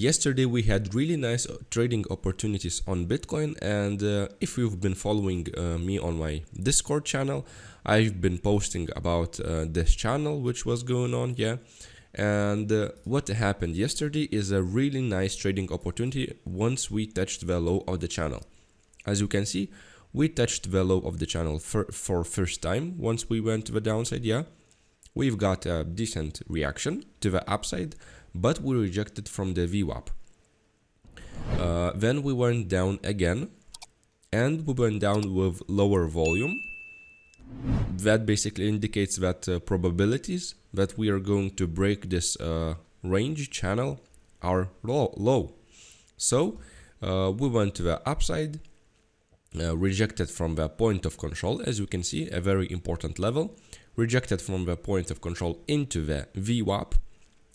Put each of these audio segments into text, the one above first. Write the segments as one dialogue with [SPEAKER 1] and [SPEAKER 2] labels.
[SPEAKER 1] Yesterday we had really nice trading opportunities on Bitcoin, and if you've been following me on my Discord channel, I've been posting about this channel which was going on, yeah. And what happened yesterday is a really nice trading opportunity once we touched the low of the channel. As you can see, we touched the low of the channel for first time once we went to the downside, yeah. We've got a decent reaction to the upside, but we rejected from the VWAP. Then we went down again, and we went down with lower volume. That basically indicates that probabilities that we are going to break this range channel are low. So we went to the upside, rejected from the point of control, as you can see, a very important level, rejected from the point of control into the VWAP.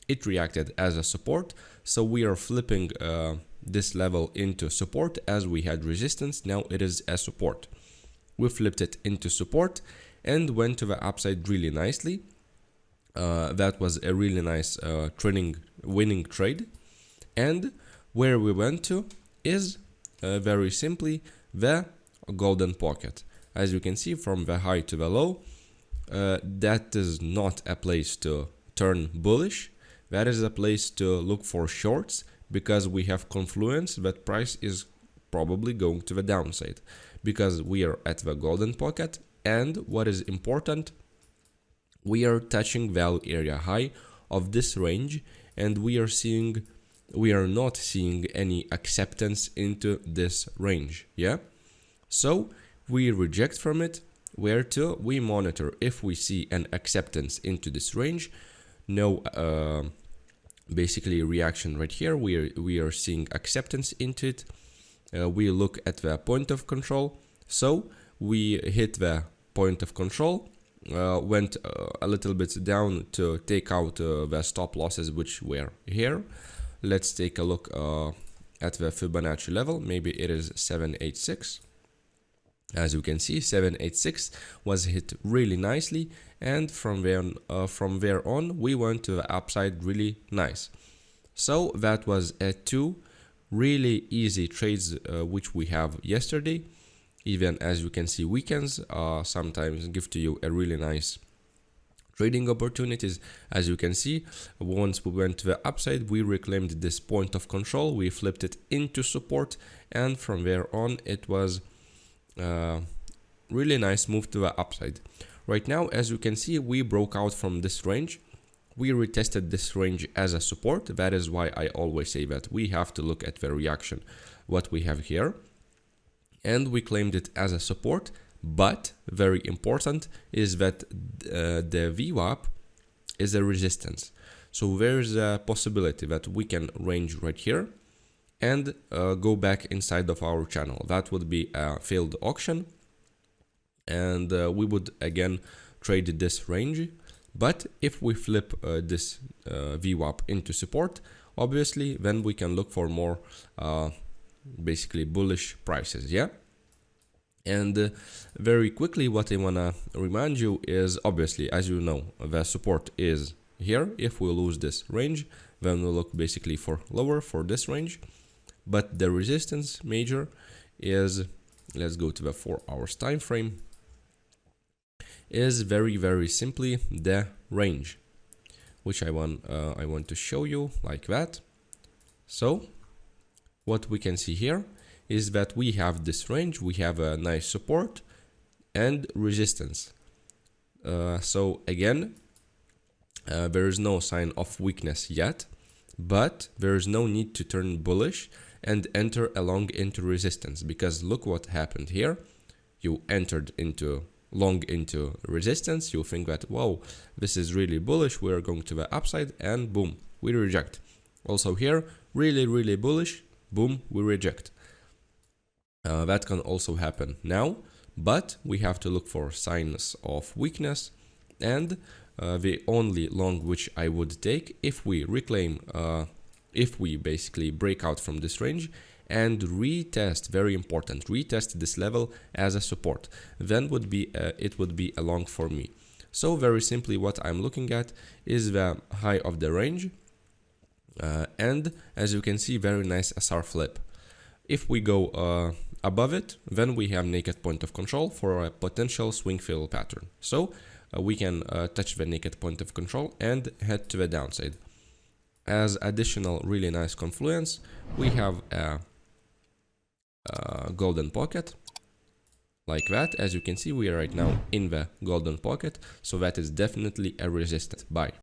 [SPEAKER 1] It reacted as a support, so we are flipping this level into support as we had resistance. Now it is a support. We flipped it into support and went to the upside really nicely. That was a really nice winning trade. And where we went to is very simply the golden pocket. As you can see from the high to the low, that is not a place to turn bullish. That is a place to look for shorts, because we have confluence that price is probably going to the downside, because we are at the golden pocket. And what is important, we are touching value area high of this range, and we are not seeing any acceptance into this range, yeah. So we reject from it. Where to? We monitor if we see an acceptance into this range. No basically reaction right here. We are seeing acceptance into it. We look at the point of control. So we hit the point of control, went a little bit down to take out the stop losses which were here. Let's take a look at the Fibonacci level. Maybe it is 786. As you can see, 786 was hit really nicely, and from there on we went to the upside really nice. So that was two really easy trades which we have yesterday. Even as you can see, weekends sometimes give to you a really nice trading opportunities. As you can see, once we went to the upside, we reclaimed this point of control, we flipped it into support, and from there on it was really nice move to the upside. Right now, as you can see, we broke out from this range. We retested this range as a support. That is why I always say that we have to look at the reaction, what we have here. And we claimed it as a support, but very important is that the VWAP is a resistance. So there's a possibility that we can range right here and go back inside of our channel. That would be a failed auction, and we would again trade this range. But if we flip this VWAP into support, obviously then we can look for more basically bullish prices, yeah. And very quickly, what I wanna remind you is, obviously, as you know, the support is here. If we lose this range, then we'll look basically for lower for this range. But the resistance major is, let's go to the 4 hours time frame, is very simply the range, which I want to show you like that. So what we can see here is that we have this range, we have a nice support and resistance. So again, there is no sign of weakness yet, but there is no need to turn bullish and enter along into resistance, because look what happened here. You entered into long into resistance, you think that, whoa, this is really bullish, we are going to the upside, and boom, we reject. Also here, really bullish, boom, we reject. That can also happen now, but we have to look for signs of weakness. And the only long which I would take, if we reclaim, if we basically break out from this range and retest, very important, retest this level as a support, then would be it would be a long for me. So very simply what I'm looking at is the high of the range. And as you can see, very nice SR flip. If we go above it, then we have naked point of control for a potential swing fill pattern. So we can touch the naked point of control and head to the downside. As additional really nice confluence, we have a golden pocket like that. As you can see, we are right now in the golden pocket, so that is definitely a resistant buy.